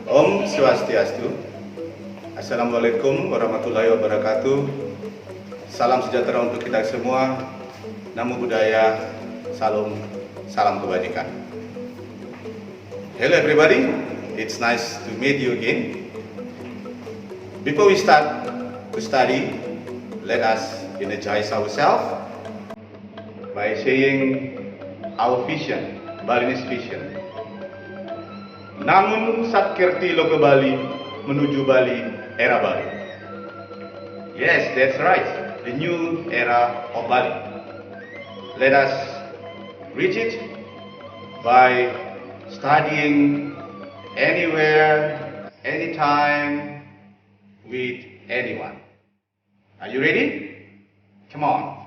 Om Swastiastu. Assalamualaikum warahmatullahi wabarakatuh. Salam sejahtera untuk kita semua. Namo Buddhaya. Salam kebajikan. Hello everybody. It's nice to meet you again. Before we start to study, let us energize ourselves by saying our vision, Balinese vision. Namun Satkirti Loka Bali menuju Bali era Bali. Yes, that's right, the new era of Bali. Let us reach it by studying anywhere, anytime, with anyone. Are you ready? Come on.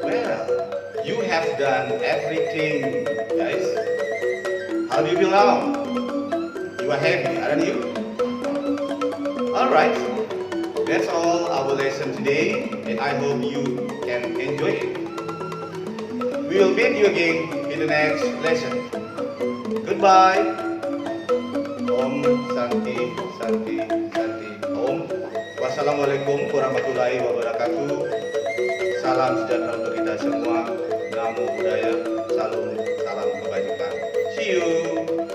Well, you have done everything, guys. How do you feel now? You are happy, aren't you? Alright, that's all our lesson today, and I hope you can enjoy it. We will meet you again in the next lesson. Goodbye. Om Santi Santi Santi Om. Wassalamualaikum warahmatullahi wabarakatuh. Salam sejahtera untuk kita semua. Namo Buddhaya. Salam kebajikan. See you.